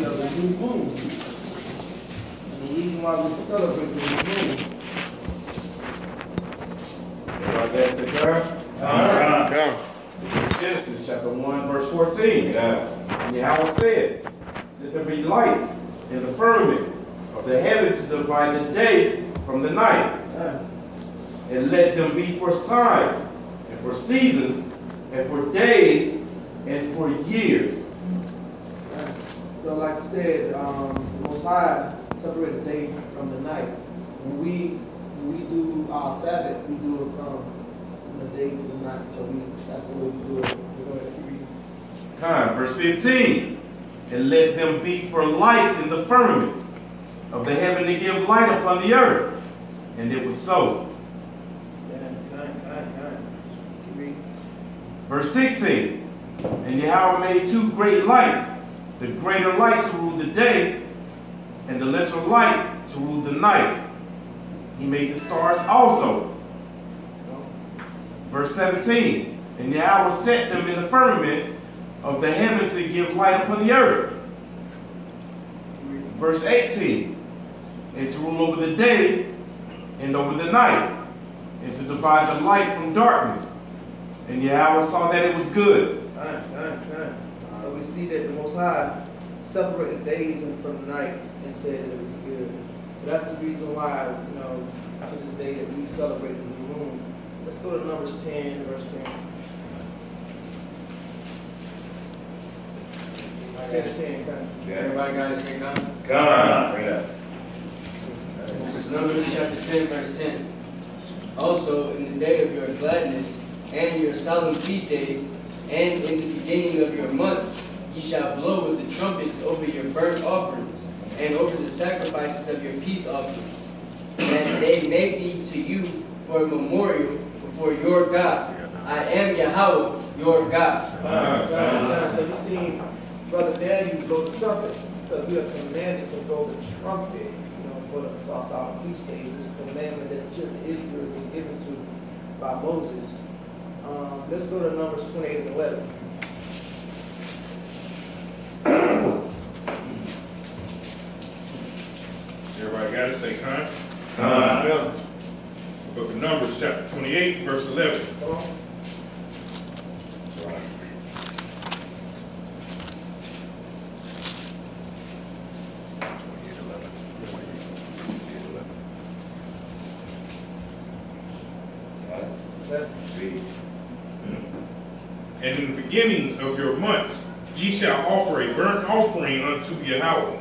celebration of the new moon. And the reason why we celebrate the new moon. Genesis chapter 1, verse 14. And Yahweh said, "Let there be lights in the firmament of the heaven to divide the day from the night. And let them be for signs, and for seasons, and for days, and for years." So like I said, the Most High separated the day from the night. When we do our Sabbath, we do it from the day to the night. So that's the way we do it. We're going to read. Verse 15. "And let them be for lights in the firmament of the heaven to give light upon the earth." And it was so. Verse 16. "And Yahweh made two great lights, the greater light to rule the day, and the lesser light to rule the night. He made the stars also." Verse 17. "And Yahweh set them in the firmament of the heaven to give light upon the earth." Verse 18. "And to rule over the day and over the night, and to divide the light from darkness. And Yahweh saw that it was good." So we see that the Most High separated the days from the night and said that it was good. So that's the reason why, to this day that we celebrate the new moon. Let's go to Numbers 10, verse 10. 10. Everybody got it? God. Bring it up. It's Numbers chapter 10, verse 10. "Also in the day of your gladness and your solemn feast days, and in the beginning of your months, ye shall blow with the trumpets over your burnt offerings, and over the sacrifices of your peace offerings, that they may be to you for a memorial before your God. I am Yahweh, your God." So we see Brother Daniel blow the trumpet, because we are commanded to blow the trumpet, for our solemn feast days. It's a commandment that the children of Israel was given to by Moses. Let's go to Numbers 28 and 11. Everybody got it? Say Book of Numbers, chapter 28, verse 11. Come on. "And in the beginning of your months, ye shall offer a burnt offering unto Yahweh,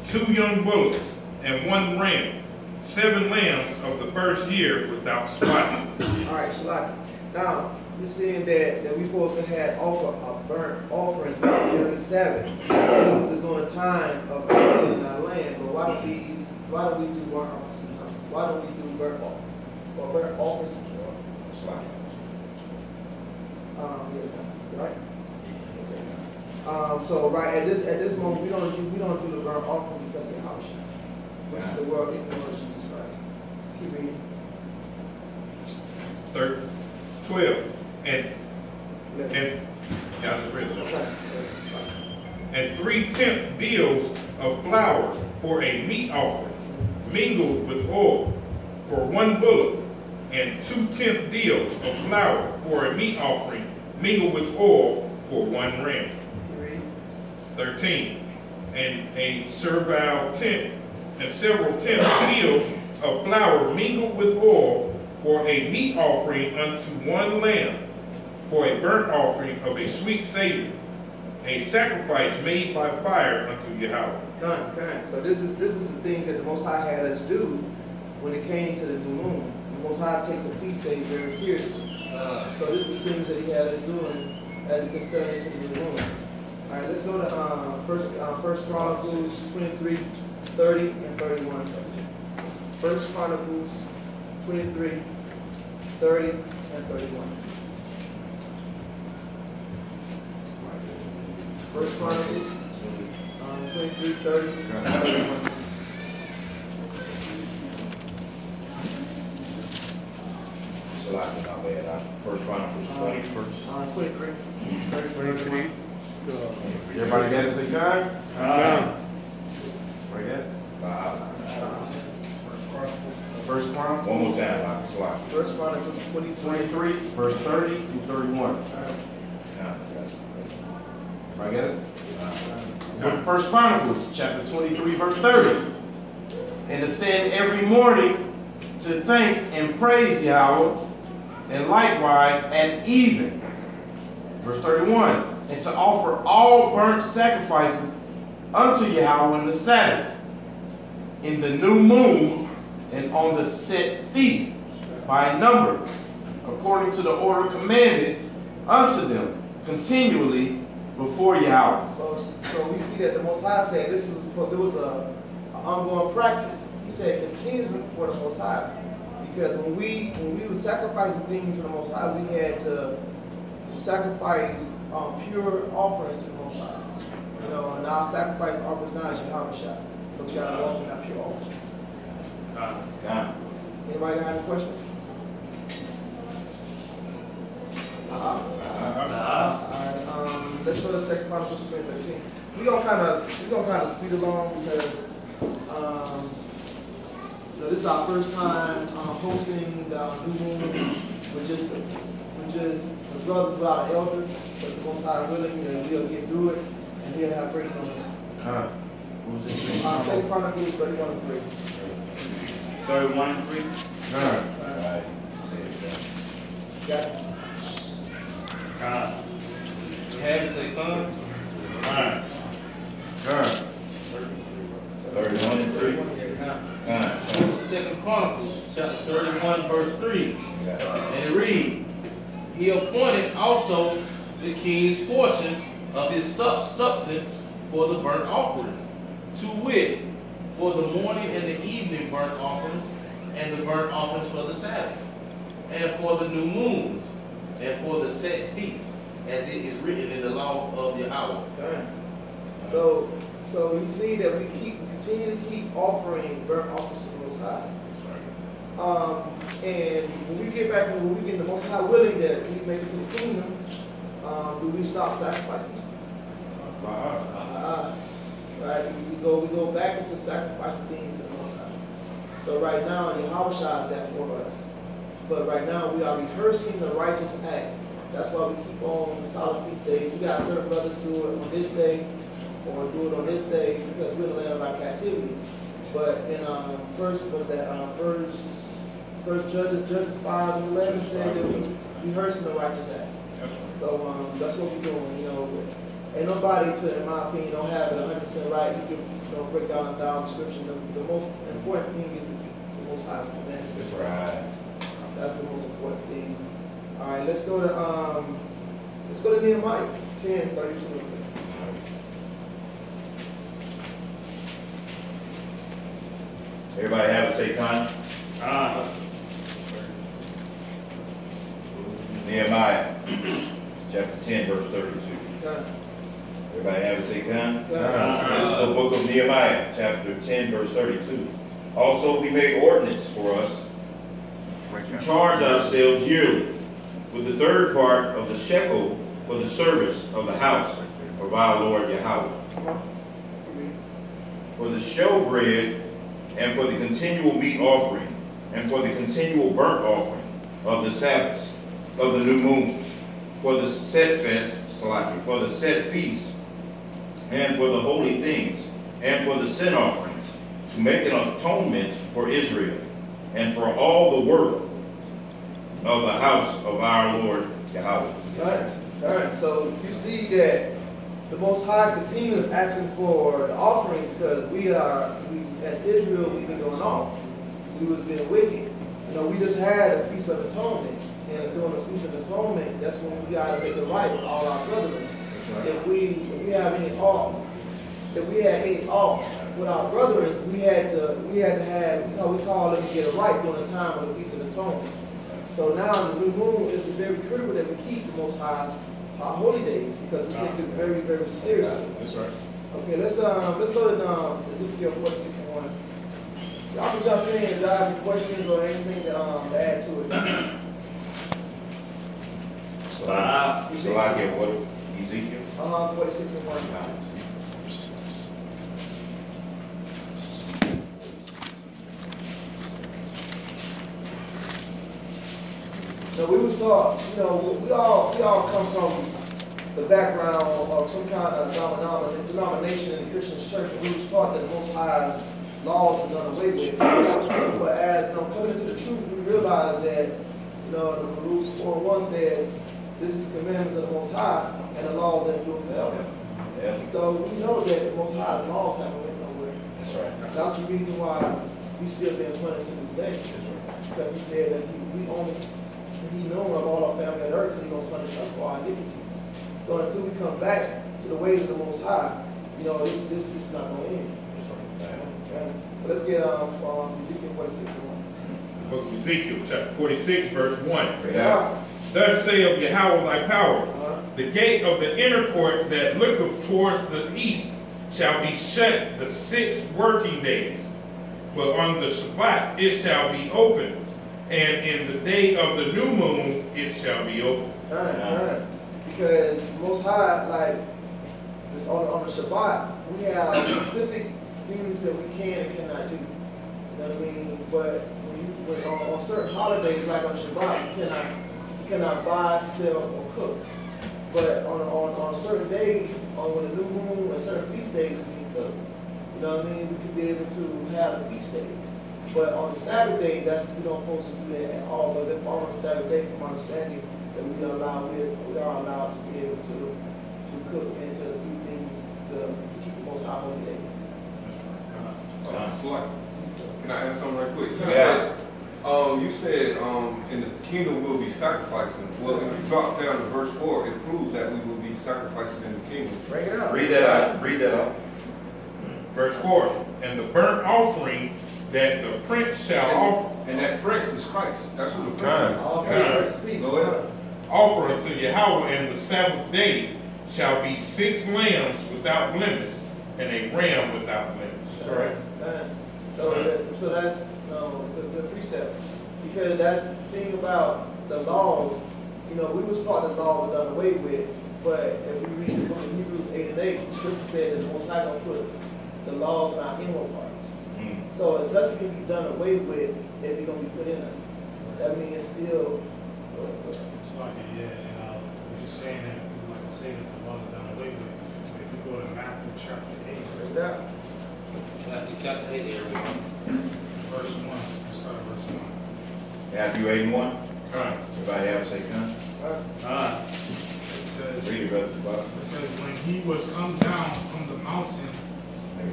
2 young bullocks and 1 ram, 7 lambs of the first year without spot." All right, Shalaki. Now, we're seeing that we're supposed to have offer a burnt offerings every Sabbath. This is during the time of us in our land. But why do we do burnt offerings? Why don't we do burnt offerings? Or burnt offerings? Right. So at this moment we don't do the burnt offering because of H.O.I, which is the world ignorant of Jesus Christ. Keep reading. 12. And 3/10 deals of flour for a meat offering, mingled with oil, for 1 bullock, and 2/10 deals of flour for a meat offering, mingled with oil, for 1 ram. 13. And a servile tenth, and several tenths deals of flour mingled with oil, for a meat offering unto 1 lamb, for a burnt offering of a sweet savor, a sacrifice made by fire unto Yahweh. So this is the things that the Most High had us do when it came to the new moon. The Most High take the feast days very seriously. So this is the things that He had us doing as it concerns to the new moon. All right, let's go to First Chronicles 23, 30 and 31. First Chronicles 23, 30 and 31. First Chronicles 23, 30 and 31. First Chronicles 20 first. 23, 30, 31. Everybody got to say God? Right there. First Chronicles. One more time, slide. First Chronicles 23, verse 30 through 31. Everybody got it? First Chronicles, chapter 23, verse 30. And to stand every morning to thank and praise Yahweh, and likewise at even. Verse 31. And to offer all burnt sacrifices unto Yahweh in the Sabbath, in the new moon, and on the set feast, by number, according to the order commanded unto them, continually before Yahweh. So we see that the Most High said this was, there was an ongoing practice. He said continuously before the Most High, because when we were sacrificing things for the Most High, we had to sacrifice pure offerings to the Most High. You know, and our sacrifice offerings now is Hamasiyach. So we gotta walk in that pure offering. Anybody got any questions? Alright, let's go to 2 Chronicles 13. We're gonna kind of speed along because so this is our first time hosting the new moon. We're just the brothers without an elder, but the Most High willing, and we'll get through it, and He'll have grace on us. What was it? 2 Chronicles 31 and 3. 31 and 3. Alright. Got it? You have to say come. 31 and 3. Second Chronicles, chapter 31, verse 3. And it reads, He appointed also the king's portion of his substance for the burnt offerings, to wit, for the morning and the evening burnt offerings, and the burnt offerings for the Sabbath, and for the new moons, and for the set feasts, as it is written in the law of Yahweh. Okay. So we see that we continue to keep offering burnt offerings to the Most High. And when we get the Most High willing that we make it to the kingdom, do we stop sacrificing? Right? We go back into sacrificing things to the Most High. So right now, Yahweh is that for us. But right now, we are rehearsing the righteous act. That's why we keep on the solemn feast days. We got certain brothers do it on this day, or do it on this day, because we're in the land of our captivity. But in first Judges 5 and 11 said that we rehearsing the righteous act. So that's what we're doing. You know, ain't nobody, in my opinion, don't have it 100% right. You can break down the scripture. The most important thing is to keep the Most High's commandments. That's right. That's the most important thing. All right, let's go to Nehemiah 10:32. Everybody have to say con? Nehemiah, chapter 10, verse 32. Everybody have to say con? This is the book of Nehemiah, chapter 10, verse 32. Also, he made ordinance for us to charge ourselves yearly with the third part of the shekel for the service of the house of our Lord Yahweh, for the showbread, and for the continual meat offering, and for the continual burnt offering of the Sabbaths, of the new moons, for the set feast, and for the holy things, and for the sin offerings, to make an atonement for Israel, and for all the work of the house of our Lord Yahweh. All right. So you see that the Most High continues asking for the offering because as Israel, we've been going off. We was being wicked. You know, we just had a Feast of Atonement. And during the Feast of Atonement, that's when we got to make it right with all our brethren. If we had any ought with our brethren, we had to have, we call it to get it right during the time of the Feast of Atonement. So now the new moon is very critical that we keep the Most High's our holy days because we take this very, very seriously. That's right. Okay, let's go to Ezekiel 46:1. Y'all can jump in and if y'all have any questions or anything to add to it. So I get what Ezekiel? 46 and 1. So we was taught, we all come from the background of some kind of denomination in the Christian church, and we was taught that the Most High's laws are done away with. But as coming into the truth, we realized that, Rules 4:1 said, this is the commandments of the Most High, and the laws that endure forever. Yeah. So we know that the Most High's laws haven't went nowhere. That's right. That's the reason why we still being punished to this day. Because he said that he knows of all our family on earth, so he's going to punish us for our iniquities. So until we come back to the ways of the Most High, this is not going to end. Okay. But let's get Ezekiel 46 and 1. The book of Ezekiel, chapter 46, verse 1. Yeah. Thus saith Yahweh thy power, the gate of the inner court that looketh towards the east shall be shut the 6 working days, but on the Shabbat it shall be open, and in the day of the new moon it shall be open. All right. Because Most High, like, on the Shabbat, we have specific things that we can and cannot do. You know what I mean? But when on certain holidays, like on Shabbat, you cannot buy, sell, or cook. But on certain days, when the new moon and certain feast days, we can cook. You know what I mean? We could be able to have the feast days. But on the Sabbath day, we don't supposed to do that at all. But if on the Sabbath day, from my understanding, that we are allowed to be able to cook and to do things to keep the Most High holy days. Can I add something right quick? Yeah. You said in the kingdom we'll be sacrificing. Well, if you drop down to verse 4, it proves that we will be sacrificing in the kingdom. Break it up. Read that out. Verse 4, and the burnt offering that the prince shall offer. And that prince is Christ. That's who the prince is. All Yeah. peace. Go ahead. Offer unto Yahweh in the Sabbath day shall be 6 lambs without blemish, and a ram without blemish. Right. So that's the precept, because that's the thing about the laws. We was taught that laws are done away with, but if we read the book of Hebrews 8 and 8, the scripture said that the Most High gonna put the laws in our inward parts. So it's nothing can be done away with if it's gonna be put in us. That means it's still. It's like we're just saying that we like to say that the laws are done away with. If you go to Matthew chapter 8, Matthew chapter 8, there we go. verse 1, we start at verse 1. Matthew 8 and 1. Alright. Everybody have a say, come. It says, Read it, brother. Bob. It says, when he was come down from the mountain,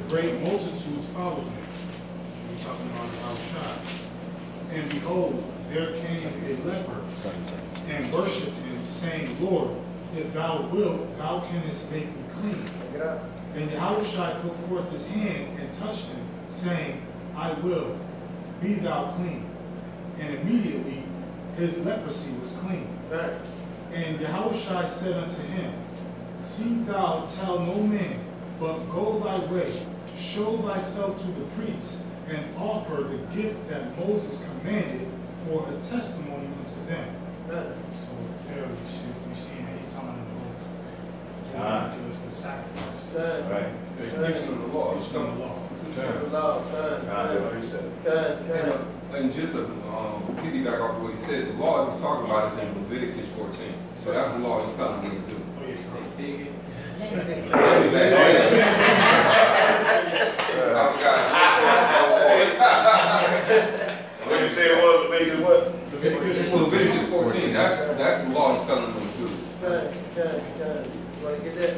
great multitudes followed him. We're talking about H.O.I. And behold, there came a leper and worshipped him, saying, Lord, if thou wilt, thou canst make me clean. Then Yahushua put forth his hand and touched him, saying, I will, be thou clean. And immediately his leprosy was clean. And Yahushua said unto him, see thou tell no man, but go thy way, show thyself to the priest, and offer the gift that Moses commanded for a testimony unto them. So there we see that he's telling them the sacrifice. Right. The extension of the law. It's from the law. And just to piggyback off of what he said, the law he's talking about is in Leviticus 14. So that's the law he's telling them to do. What did you say it was? Leviticus what? Leviticus 14. That's the law he's telling them to do. You want to get that?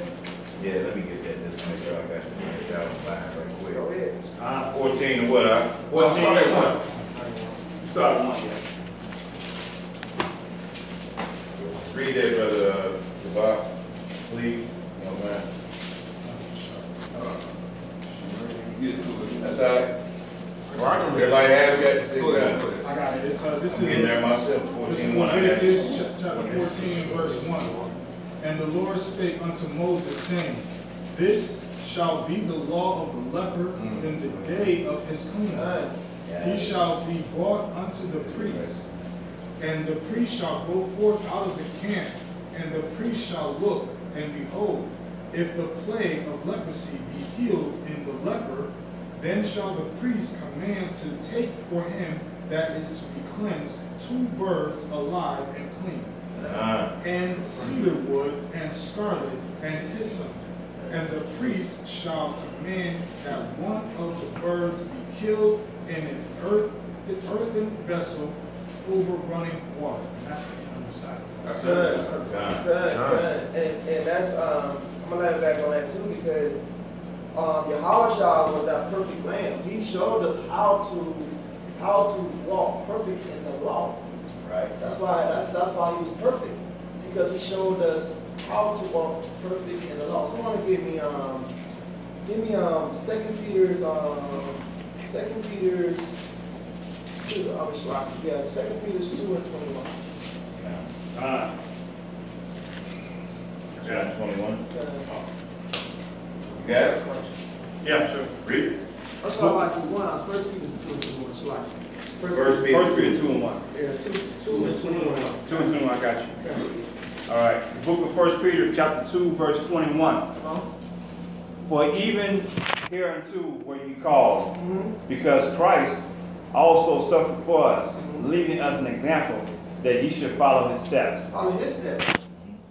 Yeah, let me get that. Just make sure I got you. Y'all fine right quick. Go ahead. 14 and what? 14 and 1. Start 1, yeah. Read that, brother Bob, please. No man. That's all right. Everybody have it? Go ahead. I got it. This I'm getting there myself. This is 14 1. Leviticus chapter 14, verse 1. And the Lord spake unto Moses, saying, this shall be the law of the leper in the day of his cleansing. He shall be brought unto the priest, and the priest shall go forth out of the camp, and the priest shall look, and behold, If the plague of leprosy be healed in the leper, then shall the priest command to take for him that is to be cleansed 2 birds alive and clean, and cedar wood, and scarlet, and hyssop. And the priest shall command that one of the birds be killed in an earthen vessel over running water. And that's the animal sacrifice. That's Good. And that's, I'm going to let it back on that too, because YHWH was that perfect lamb. He showed us how to walk perfect in the law. Right? That's why he was perfect, because he showed us how to walk perfect in the law. Someone give me 2 Peter's 2 Peter's 2, I was like, yeah, 2 Peter's 2 and 21. John 21. You got it? Yeah, sure. Read it. That's why I like 1. 1 Peter's 2 and 21. It's like First Peter 2 and 1. Yeah, 2 and 21. 2 and 21, I got you. All right, the book of 1 Peter, chapter 2, verse 21. For even hereunto were ye called, because Christ also suffered for us, leaving us an example that ye should follow his steps. Follow his steps.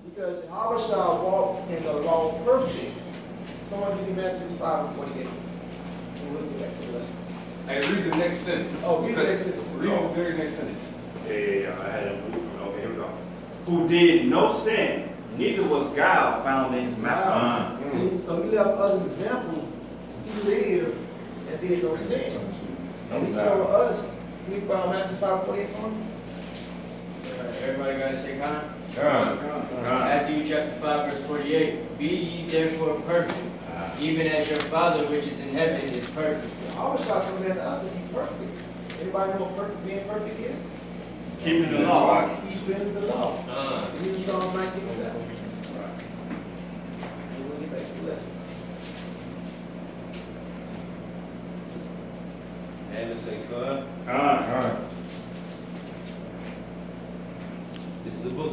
Because YHWH walked in the law perfect. Someone give me Matthew 5 and 48. And we'll get back to the lesson. Hey, read the next sentence. Oh, read the next sentence. Read the very next sentence. Yeah, I had it. Okay, here we go. Who did no sin, neither was guile found in his mouth. See, so he left us an example. He lived and did no sin. And he told us, we found Matthew 5 48 something. Everybody got to say Matthew chapter 5 verse 48. Be ye therefore perfect, even as your Father which is in heaven is perfect. YHWH commanded us to be perfect. Anybody know what perfect, being perfect is? Keeping the law. Keeping the law. Read Psalm 19:7. And we'll get back to the lessons. And let's say, God. All right. This is the book of